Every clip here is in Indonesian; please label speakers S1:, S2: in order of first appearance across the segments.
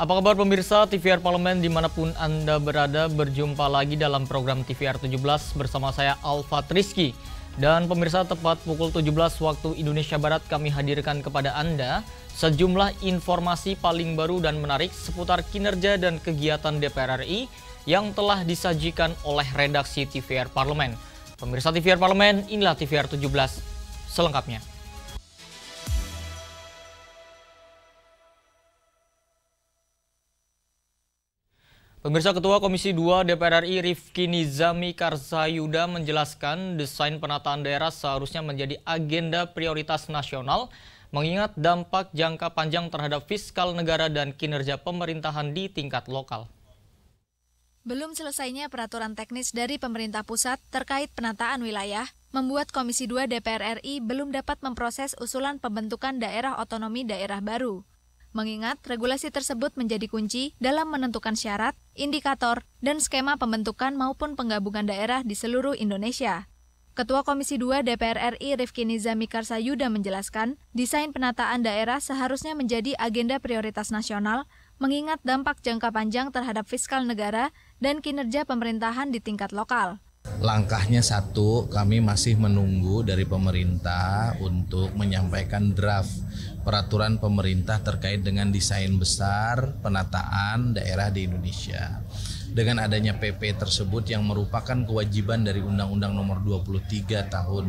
S1: Apa kabar pemirsa TVR Parlemen dimanapun Anda berada, berjumpa lagi dalam program TVR 17 bersama saya Alfa Rizky. Dan pemirsa, tepat pukul 17 waktu Indonesia Barat kami hadirkan kepada Anda sejumlah informasi paling baru dan menarik seputar kinerja dan kegiatan DPR RI yang telah disajikan oleh redaksi TVR Parlemen. Pemirsa TVR Parlemen, inilah TVR 17 selengkapnya. Pemirsa, Ketua Komisi 2 DPR RI Rifki Nizami Karsayuda menjelaskan desain penataan daerah seharusnya menjadi agenda prioritas nasional mengingat dampak jangka panjang terhadap fiskal negara dan kinerja pemerintahan di tingkat lokal.
S2: Belum selesainya peraturan teknis dari pemerintah pusat terkait penataan wilayah membuat Komisi 2 DPR RI belum dapat memproses usulan pembentukan daerah otonomi daerah baru. Mengingat regulasi tersebut menjadi kunci dalam menentukan syarat, indikator, dan skema pembentukan maupun penggabungan daerah di seluruh Indonesia. Ketua Komisi 2 DPR RI Rifki Nizami Karsayuda menjelaskan, desain penataan daerah seharusnya menjadi agenda prioritas nasional, mengingat dampak jangka panjang terhadap fiskal negara dan kinerja pemerintahan di tingkat lokal.
S3: Langkahnya satu, kami masih menunggu dari pemerintah untuk menyampaikan draft peraturan pemerintah terkait dengan desain besar penataan daerah di Indonesia. Dengan adanya PP tersebut yang merupakan kewajiban dari Undang-Undang Nomor 23 Tahun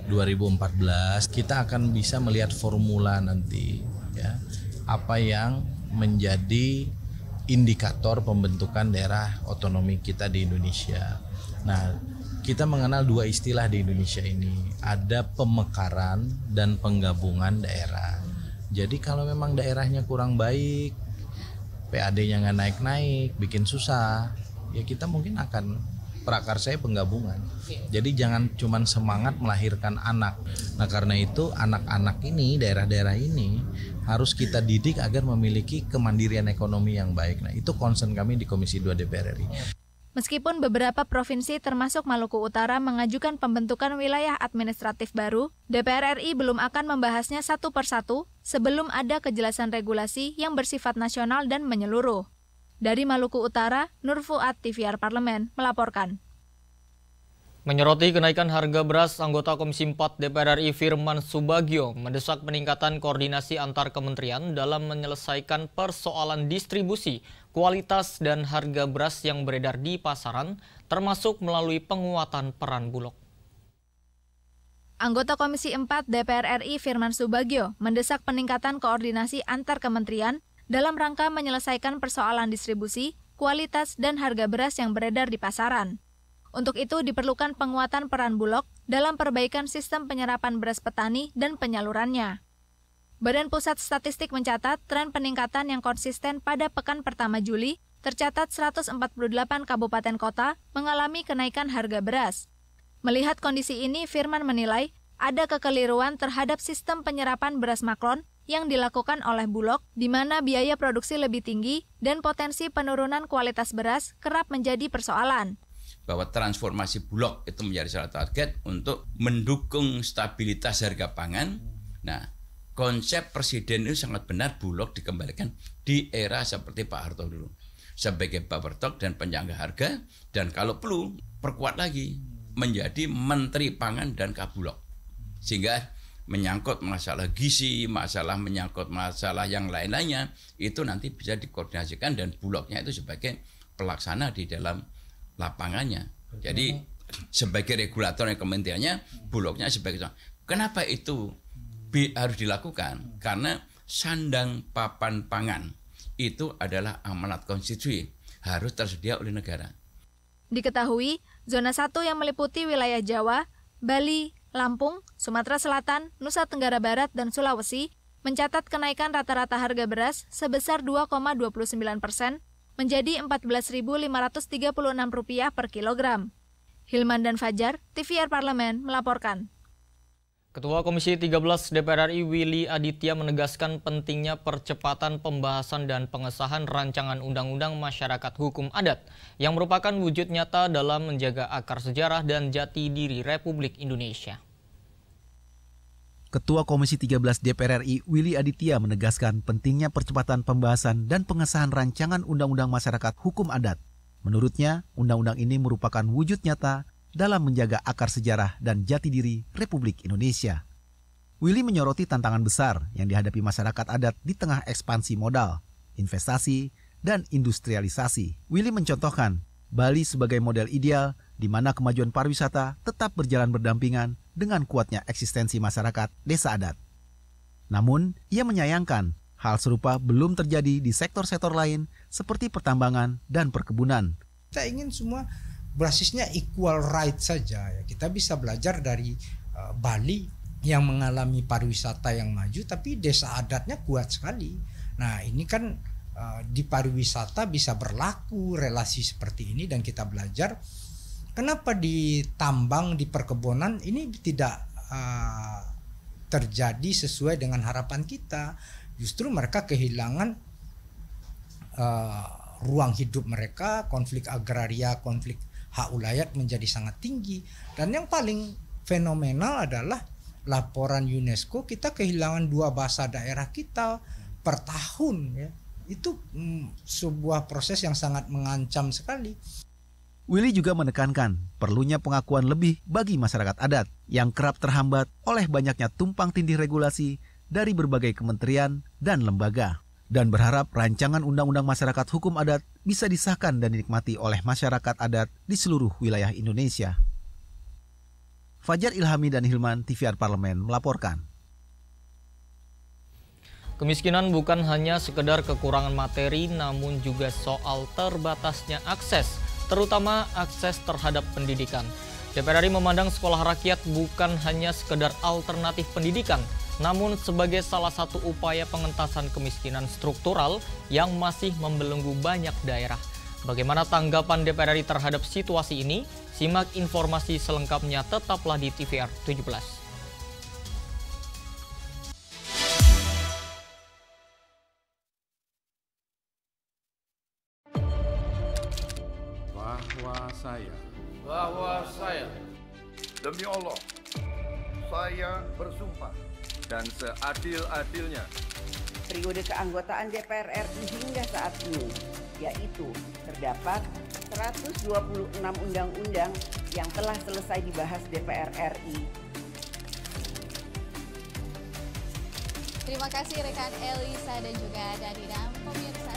S3: 2014, kita akan bisa melihat formula nanti, ya, apa yang menjadi indikator pembentukan daerah otonomi kita di Indonesia. Nah, kita mengenal dua istilah di Indonesia ini, ada pemekaran dan penggabungan daerah. Jadi kalau memang daerahnya kurang baik, PAD-nya nggak naik-naik, bikin susah, ya kita mungkin akan prakarsanya penggabungan. Jadi jangan cuma semangat melahirkan anak. Nah karena itu anak-anak ini, daerah-daerah ini harus kita didik agar memiliki kemandirian ekonomi yang baik. Nah itu concern kami di Komisi 2 DPR RI.
S2: Meskipun beberapa provinsi termasuk Maluku Utara mengajukan pembentukan wilayah administratif baru, DPR RI belum akan membahasnya satu persatu sebelum ada kejelasan regulasi yang bersifat nasional dan menyeluruh. Dari Maluku Utara, Nur Fuad, TVR Parlemen, melaporkan.
S1: Menyoroti kenaikan harga beras, anggota Komisi 4 DPR RI Firman Subagio mendesak peningkatan koordinasi antar kementerian dalam menyelesaikan persoalan distribusi, kualitas, dan harga beras yang beredar di pasaran, termasuk melalui penguatan peran Bulog.
S2: Anggota Komisi 4 DPR RI Firman Subagio mendesak peningkatan koordinasi antar kementerian dalam rangka menyelesaikan persoalan distribusi, kualitas, dan harga beras yang beredar di pasaran. Untuk itu diperlukan penguatan peran Bulog dalam perbaikan sistem penyerapan beras petani dan penyalurannya. Badan Pusat Statistik mencatat tren peningkatan yang konsisten pada pekan pertama Juli tercatat 148 kabupaten kota mengalami kenaikan harga beras. Melihat kondisi ini, Firman menilai ada kekeliruan terhadap sistem penyerapan beras maklon yang dilakukan oleh Bulog, di mana biaya produksi lebih tinggi dan potensi penurunan kualitas beras kerap menjadi persoalan.
S4: Bahwa transformasi Bulog itu menjadi salah target untuk mendukung stabilitas harga pangan. Nah, konsep Presiden itu sangat benar, Bulog dikembalikan di era seperti Pak Harto dulu. Sebagai buffer stock dan penyangga harga, dan kalau perlu, perkuat lagi menjadi Menteri Pangan dan Kabulog. Sehingga menyangkut masalah gizi, menyangkut masalah yang lain-lainnya, itu nanti bisa dikoordinasikan dan Bulognya itu sebagai pelaksana di dalam lapangannya. Jadi sebagai regulator yang kementeriannya, Bulognya sebagai. Kenapa itu harus dilakukan? Karena sandang papan pangan itu adalah amanat konstitusi, harus tersedia oleh negara.
S2: Diketahui, zona 1 yang meliputi wilayah Jawa, Bali, Lampung, Sumatera Selatan, Nusa Tenggara Barat, dan Sulawesi mencatat kenaikan rata-rata harga beras sebesar 2,29%, menjadi Rp14.536 per kilogram. Hilman dan Fajar, TVR Parlemen, melaporkan.
S1: Ketua Komisi 13 DPR RI Willy Aditya menegaskan pentingnya percepatan pembahasan dan pengesahan rancangan Undang-Undang Masyarakat Hukum Adat yang merupakan wujud nyata dalam menjaga akar sejarah dan jati diri Republik Indonesia.
S5: Ketua Komisi 13 DPR RI Willy Aditya menegaskan pentingnya percepatan pembahasan dan pengesahan rancangan Undang-Undang Masyarakat Hukum Adat. Menurutnya, undang-undang ini merupakan wujud nyata dalam menjaga akar sejarah dan jati diri Republik Indonesia. Willy menyoroti tantangan besar yang dihadapi masyarakat adat di tengah ekspansi modal, investasi, dan industrialisasi. Willy mencontohkan Bali sebagai model ideal di mana kemajuan pariwisata tetap berjalan berdampingan dengan kuatnya eksistensi masyarakat desa adat. Namun, ia menyayangkan hal serupa belum terjadi di sektor-sektor lain seperti pertambangan dan perkebunan.
S6: Kita ingin semua basisnya equal right saja. Kita bisa belajar dari Bali yang mengalami pariwisata yang maju, tapi desa adatnya kuat sekali. Nah, ini kan di pariwisata bisa berlaku relasi seperti ini dan kita belajar. Kenapa di tambang, di perkebunan ini tidak terjadi sesuai dengan harapan kita? Justru mereka kehilangan ruang hidup mereka, konflik agraria, konflik hak ulayat menjadi sangat tinggi. Dan yang paling fenomenal adalah laporan UNESCO, kita kehilangan 2 bahasa daerah kita per tahun. Ya. Itu sebuah proses yang sangat mengancam sekali.
S5: Willy juga menekankan perlunya pengakuan lebih bagi masyarakat adat yang kerap terhambat oleh banyaknya tumpang tindih regulasi dari berbagai kementerian dan lembaga, dan berharap rancangan Undang-Undang Masyarakat Hukum Adat bisa disahkan dan dinikmati oleh masyarakat adat di seluruh wilayah Indonesia. Fajar Ilhami dan Hilman, TVR Parlemen melaporkan.
S1: Kemiskinan bukan hanya sekedar kekurangan materi, namun juga soal terbatasnya akses, terutama akses terhadap pendidikan. DPR RI memandang sekolah rakyat bukan hanya sekedar alternatif pendidikan, namun sebagai salah satu upaya pengentasan kemiskinan struktural yang masih membelenggu banyak daerah. Bagaimana tanggapan DPR RI terhadap situasi ini? Simak informasi selengkapnya tetaplah di TVR 17.
S7: Bahwa saya demi Allah saya bersumpah dan seadil-adilnya
S8: periode keanggotaan DPR RI hingga saat ini, yaitu terdapat 126 undang-undang yang telah selesai dibahas DPR RI.
S9: Terima kasih rekan Elisa dan juga Danira. Pemirsa,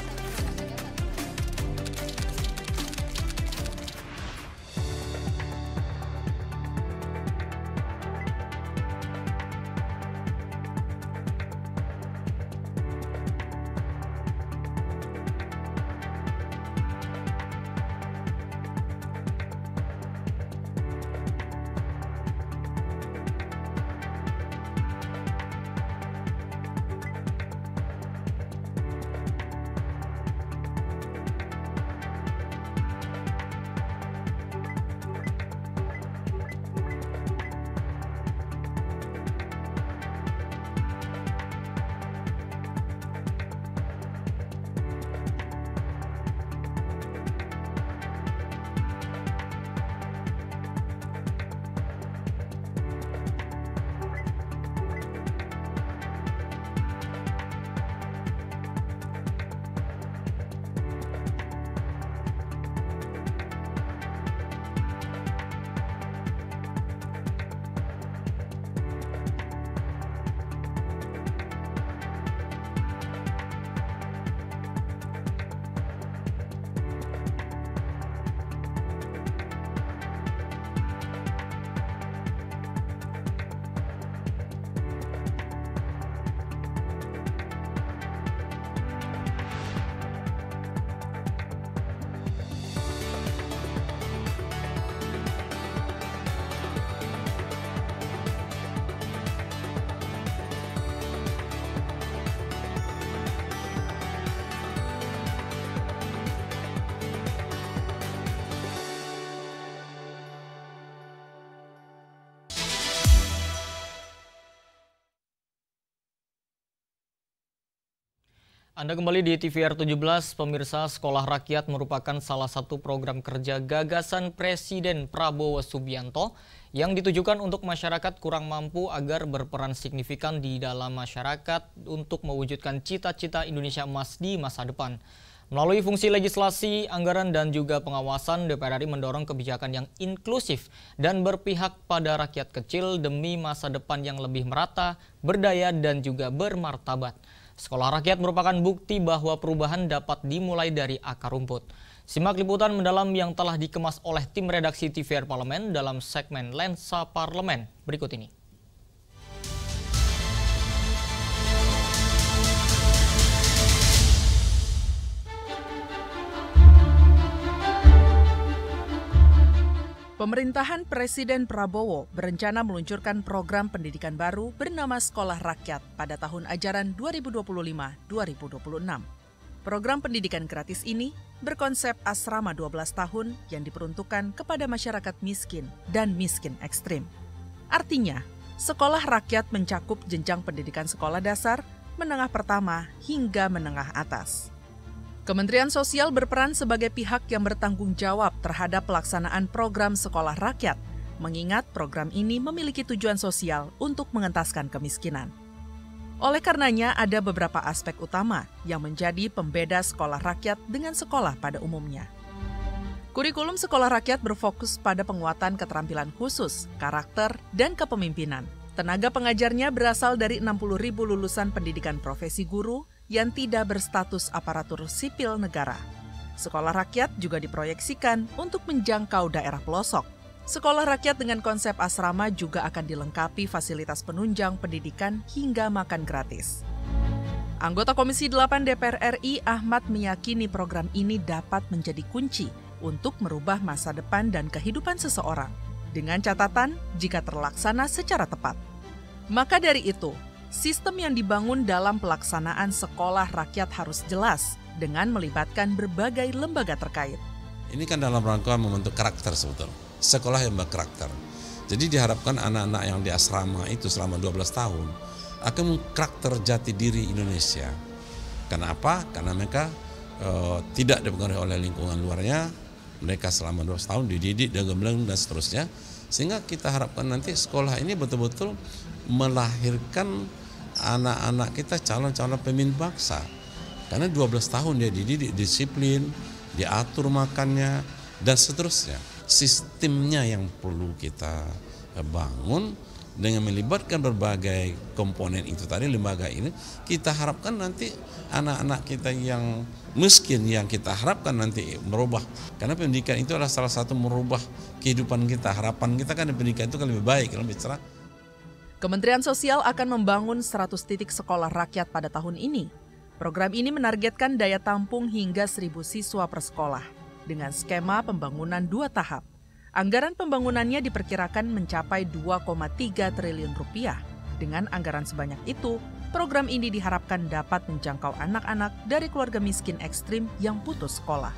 S1: Anda kembali di TVR 17, pemirsa. Sekolah Rakyat merupakan salah satu program kerja gagasan Presiden Prabowo Subianto yang ditujukan untuk masyarakat kurang mampu agar berperan signifikan di dalam masyarakat untuk mewujudkan cita-cita Indonesia Emas di masa depan. Melalui fungsi legislasi, anggaran, dan juga pengawasan, DPR RI mendorong kebijakan yang inklusif dan berpihak pada rakyat kecil demi masa depan yang lebih merata, berdaya, dan juga bermartabat. Sekolah Rakyat merupakan bukti bahwa perubahan dapat dimulai dari akar rumput. Simak liputan mendalam yang telah dikemas oleh tim redaksi TVR Parlemen dalam segmen Lensa Parlemen berikut ini.
S10: Pemerintahan Presiden Prabowo berencana meluncurkan program pendidikan baru bernama Sekolah Rakyat pada tahun ajaran 2025-2026. Program pendidikan gratis ini berkonsep asrama 12 tahun yang diperuntukkan kepada masyarakat miskin dan miskin ekstrim. Artinya, Sekolah Rakyat mencakup jenjang pendidikan sekolah dasar, menengah pertama, hingga menengah atas. Kementerian Sosial berperan sebagai pihak yang bertanggung jawab terhadap pelaksanaan program Sekolah Rakyat, mengingat program ini memiliki tujuan sosial untuk mengentaskan kemiskinan. Oleh karenanya, ada beberapa aspek utama yang menjadi pembeda Sekolah Rakyat dengan sekolah pada umumnya. Kurikulum Sekolah Rakyat berfokus pada penguatan keterampilan khusus, karakter, dan kepemimpinan. Tenaga pengajarnya berasal dari 60.000 lulusan pendidikan profesi guru yang tidak berstatus aparatur sipil negara. Sekolah Rakyat juga diproyeksikan untuk menjangkau daerah pelosok. Sekolah Rakyat dengan konsep asrama juga akan dilengkapi fasilitas penunjang pendidikan hingga makan gratis. Anggota Komisi 8 DPR RI Ahmad meyakini program ini dapat menjadi kunci untuk merubah masa depan dan kehidupan seseorang, dengan catatan jika terlaksana secara tepat. Maka dari itu, sistem yang dibangun dalam pelaksanaan Sekolah Rakyat harus jelas dengan melibatkan berbagai lembaga terkait.
S11: Ini kan dalam rangka membentuk karakter sebetulnya. Sekolah yang berkarakter. Jadi diharapkan anak-anak yang di asrama itu selama 12 tahun akan mengkarakter jati diri Indonesia. Kenapa? Karena mereka tidak dipengaruhi oleh lingkungan luarnya. Mereka selama 12 tahun dididik, digembleng, dan seterusnya. Sehingga kita harapkan nanti sekolah ini betul-betul melahirkan anak-anak kita calon-calon pemimpin bangsa. Karena 12 tahun dia dididik, disiplin, diatur makannya, dan seterusnya. Sistemnya yang perlu kita bangun dengan melibatkan berbagai komponen itu tadi, lembaga ini, kita harapkan nanti anak-anak kita yang miskin, yang kita harapkan nanti merubah. Karena pendidikan itu adalah salah satu merubah kehidupan kita. Harapan kita kan pendidikan itu kan lebih baik, lebih cerah.
S10: Kementerian Sosial akan membangun 100 titik sekolah rakyat pada tahun ini. Program ini menargetkan daya tampung hingga 1.000 siswa per sekolah dengan skema pembangunan 2 tahap. Anggaran pembangunannya diperkirakan mencapai 2,3 triliun rupiah. Dengan anggaran sebanyak itu, program ini diharapkan dapat menjangkau anak-anak dari keluarga miskin ekstrim yang putus sekolah.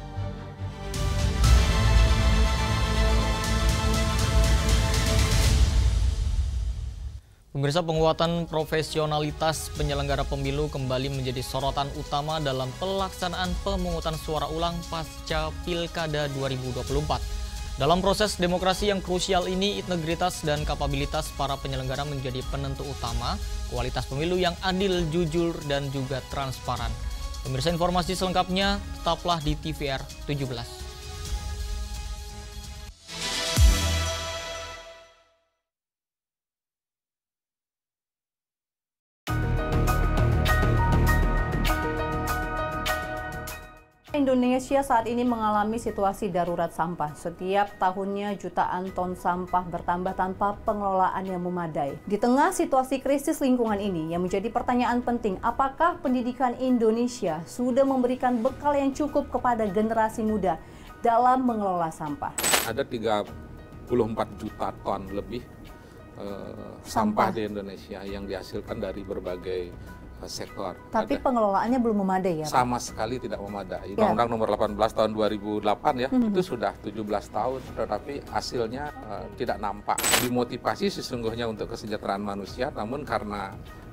S1: Pemirsa, penguatan profesionalitas penyelenggara pemilu kembali menjadi sorotan utama dalam pelaksanaan pemungutan suara ulang pasca Pilkada 2024. Dalam proses demokrasi yang krusial ini, integritas dan kapabilitas para penyelenggara menjadi penentu utama kualitas pemilu yang adil, jujur, dan juga transparan. Pemirsa, informasi selengkapnya tetaplah di TVR 17.
S12: Indonesia saat ini mengalami situasi darurat sampah. Setiap tahunnya jutaan ton sampah bertambah tanpa pengelolaan yang memadai. Di tengah situasi krisis lingkungan ini yang menjadi pertanyaan penting, apakah pendidikan Indonesia sudah memberikan bekal yang cukup kepada generasi muda dalam mengelola sampah?
S13: Ada 34 juta ton lebih sampah di Indonesia yang dihasilkan dari berbagai sektor.
S12: Tapi pengelolaannya belum memadai ya, Pak?
S13: Sama sekali tidak memadai. Undang-Undang nomor 18 tahun 2008 ya, itu sudah 17 tahun, tetapi hasilnya tidak nampak. Dimotivasi sesungguhnya untuk kesejahteraan manusia, namun karena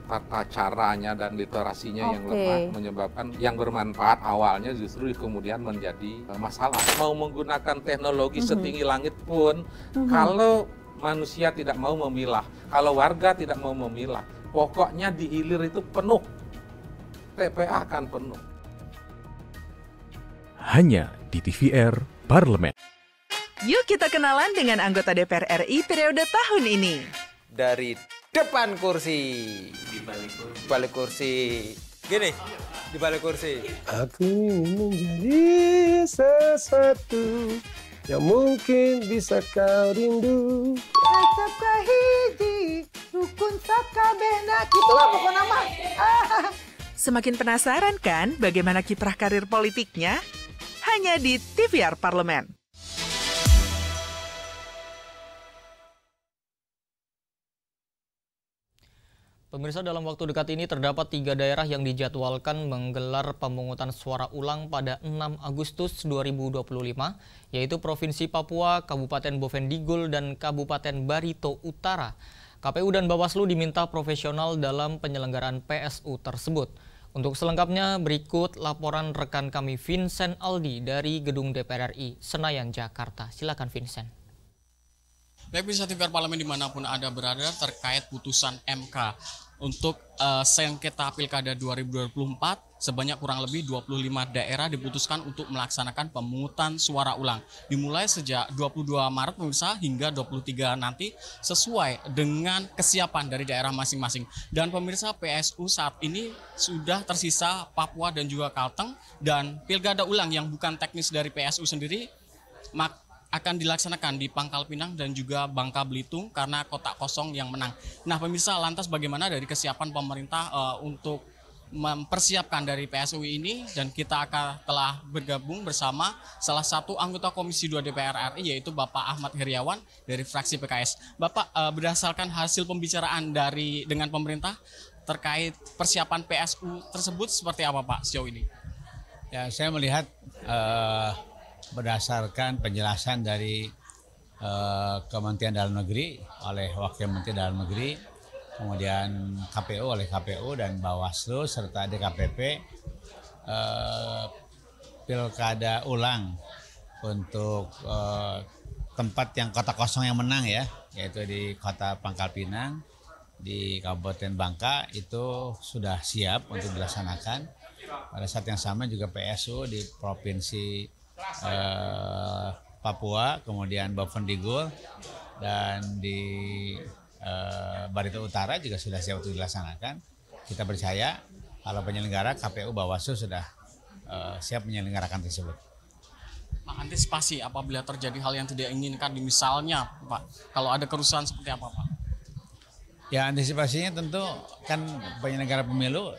S13: tata caranya dan literasinya yang lemah, menyebabkan yang bermanfaat awalnya justru kemudian menjadi masalah. Mau menggunakan teknologi setinggi langit pun, kalau manusia tidak mau memilah, kalau warga tidak mau memilah, pokoknya di hilir itu penuh, TPA akan penuh.
S14: Hanya di TVR Parlemen.
S10: Yuk kita kenalan dengan anggota DPR RI periode tahun ini.
S15: Dari depan kursi, di balik kursi, gini, di balik kursi.
S16: Aku ingin menjadi sesuatu yang mungkin bisa kau rindu.
S17: Asap kahiji, rukun sakabehna, gitulah pokok nama.
S10: Semakin penasaran kan bagaimana kiprah karir politiknya? Hanya di TVR Parlemen.
S1: Pemirsa, dalam waktu dekat ini terdapat 3 daerah yang dijadwalkan menggelar pemungutan suara ulang pada 6 Agustus 2025, yaitu Provinsi Papua, Kabupaten Bovendigul, dan Kabupaten Barito Utara. KPU dan Bawaslu diminta profesional dalam penyelenggaraan PSU tersebut. Untuk selengkapnya, berikut laporan rekan kami Vincent Aldi dari Gedung DPR RI, Senayan, Jakarta. Silakan Vincent.
S18: Baik, bisa TVR Parlemen dimanapun Anda berada terkait putusan MK untuk sengketa Pilkada 2024, sebanyak kurang lebih 25 daerah diputuskan untuk melaksanakan pemungutan suara ulang. Dimulai sejak 22 Maret pemirsa hingga 23 nanti sesuai dengan kesiapan dari daerah masing-masing. Dan pemirsa, PSU saat ini sudah tersisa Papua dan juga Kalteng, dan Pilkada ulang yang bukan teknis dari PSU sendiri akan dilaksanakan di Pangkal Pinang dan juga Bangka Belitung karena kotak kosong yang menang. Nah pemirsa, lantas bagaimana dari kesiapan pemerintah untuk mempersiapkan dari PSU ini, dan kita telah bergabung bersama salah satu anggota Komisi 2 DPR RI yaitu Bapak Ahmad Heriawan dari fraksi PKS. Bapak, berdasarkan hasil pembicaraan dengan pemerintah terkait persiapan PSU tersebut seperti apa Pak sejauh ini?
S19: Ya, saya melihat berdasarkan penjelasan dari Kementerian Dalam Negeri oleh Wakil Menteri Dalam Negeri, kemudian KPU oleh KPU dan Bawaslu serta DKPP, pilkada ulang untuk tempat yang kota kosong yang menang ya, yaitu di Kota Pangkal Pinang, di Kabupaten Bangka itu sudah siap untuk dilaksanakan. Pada saat yang sama juga PSU di Provinsi Papua, kemudian Bovendigul, dan di Barito Utara juga sudah siap untuk dilaksanakan. Kita percaya kalau penyelenggara KPU Bawaslu sudah siap menyelenggarakan tersebut.
S18: Pak, antisipasi apabila terjadi hal yang tidak inginkan, misalnya Pak, kalau ada kerusuhan seperti apa Pak?
S19: Ya, antisipasinya tentu kan penyelenggara pemilu,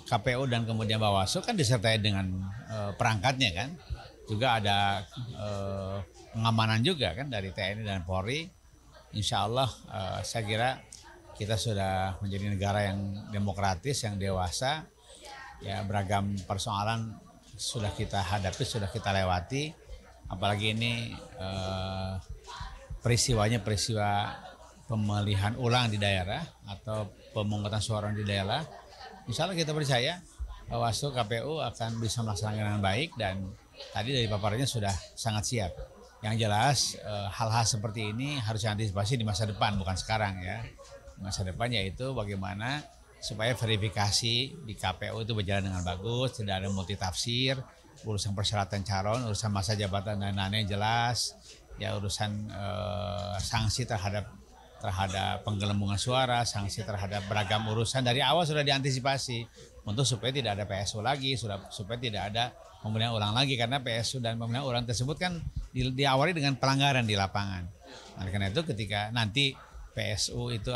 S19: KPU dan kemudian Bawaslu kan disertai dengan perangkatnya kan, juga ada pengamanan juga kan dari TNI dan Polri. Insya Allah saya kira kita sudah menjadi negara yang demokratis, yang dewasa, ya beragam persoalan sudah kita hadapi, sudah kita lewati, apalagi ini peristiwanya peristiwa pemilihan ulang di daerah atau pemungutan suara di daerah. Insya Allah kita percaya Bawaslu KPU akan bisa melaksanakan dengan baik, dan tadi dari paparannya sudah sangat siap. Yang jelas hal-hal seperti ini harus diantisipasi di masa depan, bukan sekarang ya. Di masa depan yaitu bagaimana supaya verifikasi di KPU itu berjalan dengan bagus, tidak ada multitafsir, urusan persyaratan calon, urusan masa jabatan dan lain-lain jelas, ya urusan sanksi terhadap penggelembungan suara, sanksi terhadap beragam urusan dari awal sudah diantisipasi untuk supaya tidak ada PSU lagi, supaya tidak ada pemilihan ulang lagi, karena PSU dan pemilihan ulang tersebut kan diawali dengan pelanggaran di lapangan. Nah, karena itu ketika nanti PSU itu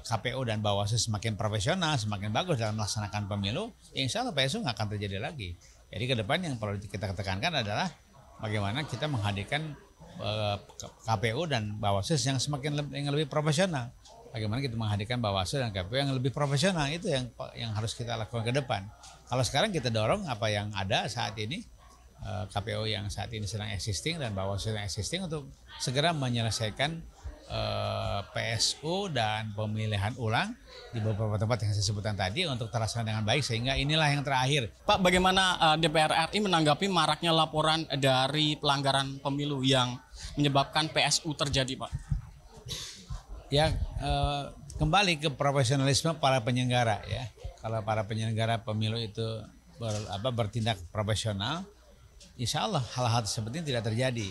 S19: KPU dan Bawaslu semakin profesional, semakin bagus dalam melaksanakan pemilu, ya insya Allah PSU nggak akan terjadi lagi. Jadi ke depan yang perlu kita tekankan adalah bagaimana kita menghadirkan KPU dan Bawaslu yang yang lebih profesional. Bagaimana kita menghadirkan Bawaslu dan KPU yang lebih profesional, itu yang harus kita lakukan ke depan. Kalau sekarang kita dorong apa yang ada saat ini, KPU yang saat ini sedang existing dan Bawaslu yang existing untuk segera menyelesaikan PSU dan pemilihan ulang di beberapa tempat yang saya sebutkan tadi untuk terlaksana dengan baik, sehingga inilah yang terakhir.
S18: Pak, bagaimana DPR RI menanggapi maraknya laporan dari pelanggaran pemilu yang menyebabkan PSU terjadi, Pak?
S19: Ya, kembali ke profesionalisme para penyelenggara ya. Kalau para penyelenggara pemilu itu bertindak profesional, insya Allah hal-hal seperti ini tidak terjadi.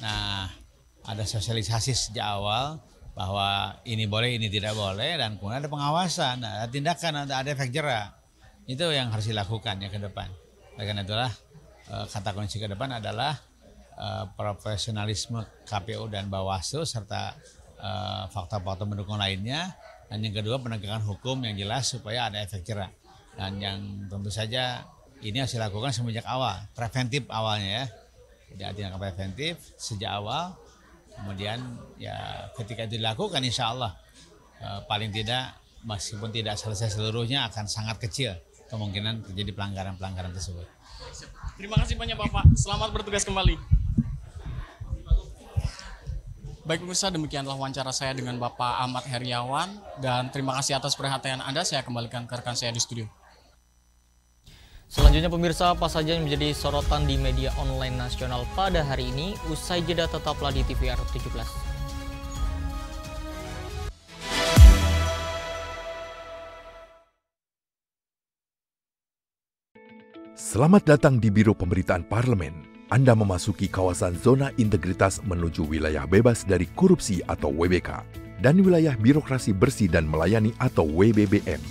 S19: Nah, ada sosialisasi sejak awal bahwa ini boleh, ini tidak boleh, dan kemudian ada pengawasan, ada tindakan, ada efek jera. Itu yang harus dilakukan ya ke depan. Karena itulah kata kunci ke depan adalah profesionalisme KPU dan Bawaslu serta fakta-fakta mendukung lainnya. Dan yang kedua, penegakan hukum yang jelas supaya ada efek jera. Dan yang tentu saja ini harus dilakukan semenjak awal, preventif awalnya ya. Jadi tindakan preventif sejak awal. Kemudian ya ketika itu dilakukan insya Allah paling tidak meskipun tidak selesai seluruhnya akan sangat kecil kemungkinan terjadi pelanggaran-pelanggaran tersebut.
S18: Terima kasih banyak Bapak, selamat bertugas kembali. Baik pemirsa, demikianlah wawancara saya dengan Bapak Ahmad Heriawan dan terima kasih atas perhatian Anda. Saya kembalikan ke rekan saya di studio.
S1: Selanjutnya pemirsa, apa saja yang menjadi sorotan di media online nasional pada hari ini? Usai jeda tetaplah di TVR 17.
S14: Selamat datang di Biro Pemberitaan Parlemen. Anda memasuki kawasan zona integritas menuju wilayah bebas dari korupsi atau WBK dan wilayah birokrasi bersih dan melayani atau WBBM.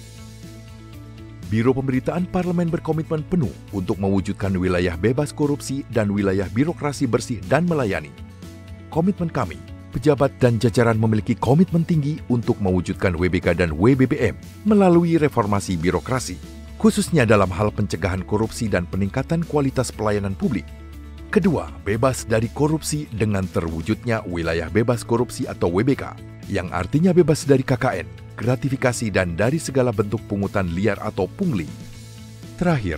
S14: Biro Pemberitaan Parlemen berkomitmen penuh untuk mewujudkan wilayah bebas korupsi dan wilayah birokrasi bersih dan melayani. Komitmen kami, pejabat dan jajaran memiliki komitmen tinggi untuk mewujudkan WBK dan WBBM melalui reformasi birokrasi, khususnya dalam hal pencegahan korupsi dan peningkatan kualitas pelayanan publik. Kedua, bebas dari korupsi dengan terwujudnya wilayah bebas korupsi atau WBK, yang artinya bebas dari KKN, gratifikasi dan dari segala bentuk pungutan liar atau pungli. Terakhir,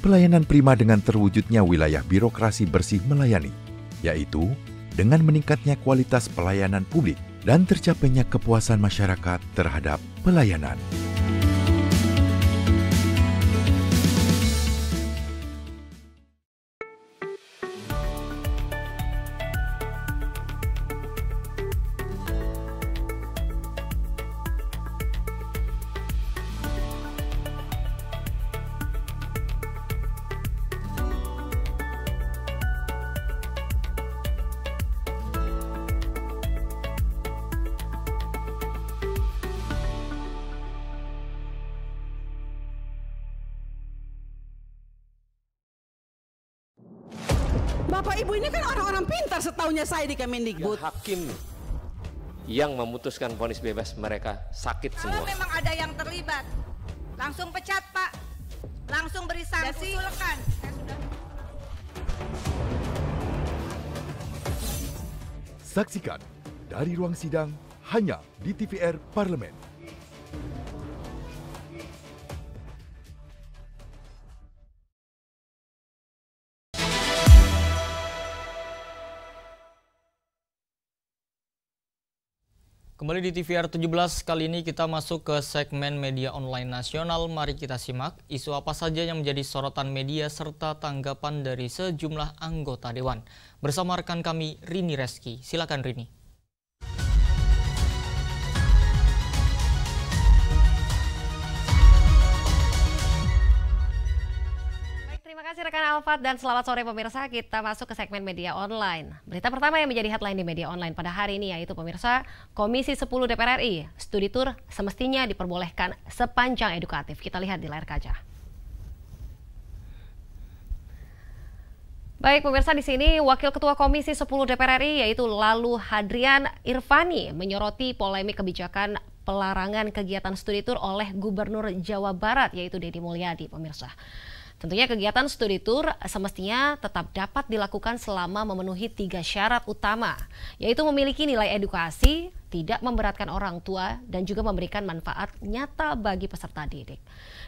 S14: pelayanan prima dengan terwujudnya wilayah birokrasi bersih melayani, yaitu dengan meningkatnya kualitas pelayanan publik dan tercapainya kepuasan masyarakat terhadap pelayanan.
S20: Bapak Ibu ini kan orang-orang pintar setahunya saya di Kemendikbud.
S21: Ya, hakim yang memutuskan vonis bebas mereka sakit semua.
S22: Kalau memang ada yang terlibat, langsung pecat Pak, langsung beri sanksi. Usulkan.
S14: Saksikan dari ruang sidang hanya di TVR Parlemen.
S1: Kembali di TVR 17, kali ini kita masuk ke segmen media online nasional. Mari kita simak isu apa saja yang menjadi sorotan media serta tanggapan dari sejumlah anggota Dewan. Bersama rekan kami Rini Reski. Silakan Rini.
S23: Terima kasih rekan Alfat dan selamat sore pemirsa. Kita masuk ke segmen media online. Berita pertama yang menjadi headline di media online pada hari ini yaitu pemirsa, Komisi 10 DPR RI, studi tur semestinya diperbolehkan sepanjang edukatif. Kita lihat di layar kaca. Baik pemirsa, di sini Wakil Ketua Komisi 10 DPR RI yaitu Lalu Hadrian Irvani menyoroti polemik kebijakan pelarangan kegiatan studi tur oleh Gubernur Jawa Barat yaitu Deddy Mulyadi pemirsa. Tentunya kegiatan studi tur semestinya tetap dapat dilakukan selama memenuhi 3 syarat utama, yaitu memiliki nilai edukasi, tidak memberatkan orang tua, dan juga memberikan manfaat nyata bagi peserta didik.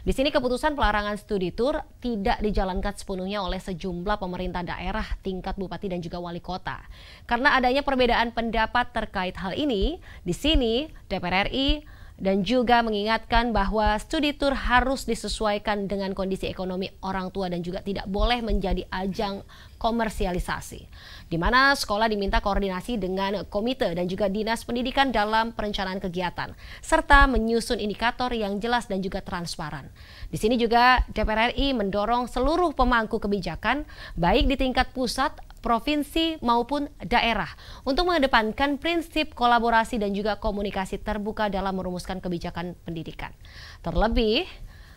S23: Di sini keputusan pelarangan studi tur tidak dijalankan sepenuhnya oleh sejumlah pemerintah daerah tingkat bupati dan juga wali kota. Karena adanya perbedaan pendapat terkait hal ini, di sini DPR RI dan juga mengingatkan bahwa studi tur harus disesuaikan dengan kondisi ekonomi orang tua dan juga tidak boleh menjadi ajang komersialisasi, di mana sekolah diminta koordinasi dengan komite dan juga dinas pendidikan dalam perencanaan kegiatan, serta menyusun indikator yang jelas dan juga transparan. Di sini juga DPR RI mendorong seluruh pemangku kebijakan, baik di tingkat pusat, provinsi maupun daerah, untuk mengedepankan prinsip kolaborasi dan juga komunikasi terbuka dalam merumuskan kebijakan pendidikan. Terlebih,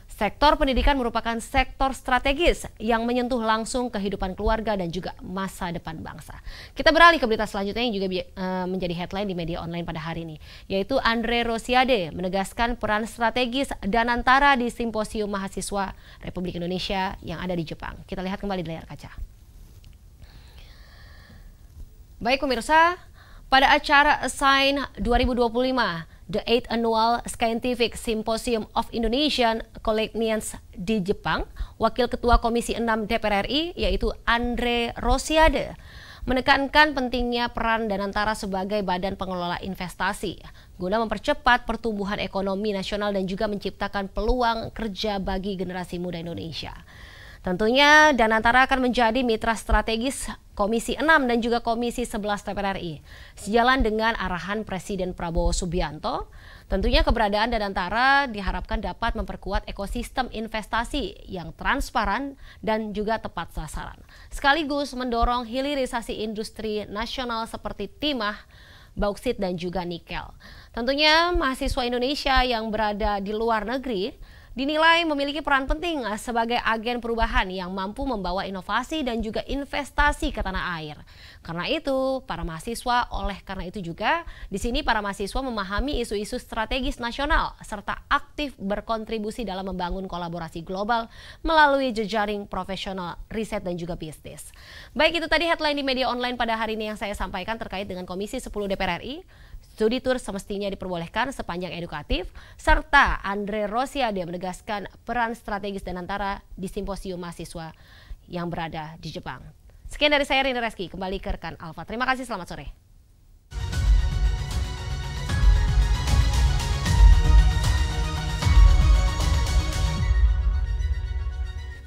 S23: sektor pendidikan merupakan sektor strategis yang menyentuh langsung kehidupan keluarga dan juga masa depan bangsa. Kita beralih ke berita selanjutnya yang juga menjadi headline di media online pada hari ini, yaitu Andre Rosiade menegaskan peran strategis Danantara di Simposium Mahasiswa Republik Indonesia yang ada di Jepang. Kita lihat kembali di layar kaca. Baik pemirsa, pada acara ASIGN 2025, The 8th Annual Scientific Symposium of Indonesian Collegians di Jepang, Wakil Ketua Komisi 6 DPR RI yaitu Andre Rosiade menekankan pentingnya peran Danantara sebagai badan pengelola investasi guna mempercepat pertumbuhan ekonomi nasional dan juga menciptakan peluang kerja bagi generasi muda Indonesia. Tentunya Danantara akan menjadi mitra strategis Komisi 6 dan juga Komisi 11 DPR RI. Sejalan dengan arahan Presiden Prabowo Subianto, tentunya keberadaan Danantara diharapkan dapat memperkuat ekosistem investasi yang transparan dan juga tepat sasaran, sekaligus mendorong hilirisasi industri nasional seperti timah, bauksit dan juga nikel. Tentunya mahasiswa Indonesia yang berada di luar negeri dinilai memiliki peran penting sebagai agen perubahan yang mampu membawa inovasi dan juga investasi ke tanah air. Karena itu, para mahasiswa di sini para mahasiswa memahami isu-isu strategis nasional serta aktif berkontribusi dalam membangun kolaborasi global melalui jejaring profesional riset dan juga bisnis. Baik, itu tadi headline di media online pada hari ini yang saya sampaikan terkait dengan Komisi 10 DPR RI. Studi tur semestinya diperbolehkan sepanjang edukatif, serta Andre Rosiade menegaskan peran strategis Danantara di Simposium Mahasiswa yang berada di Jepang. Sekian dari saya, Rini Reski. Kembali ke rekan Alfa. Terima kasih, selamat sore.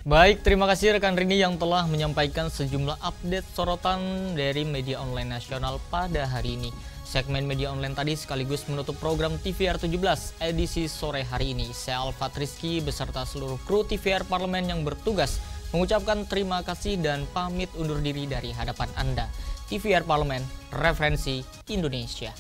S1: Baik, terima kasih rekan Rini yang telah menyampaikan sejumlah update sorotan dari media online nasional pada hari ini. Segmen media online tadi sekaligus menutup program TVR 17 edisi sore hari ini. Saya Alfa Rizky beserta seluruh kru TVR Parlemen yang bertugas mengucapkan terima kasih dan pamit undur diri dari hadapan Anda. TVR Parlemen, referensi Indonesia.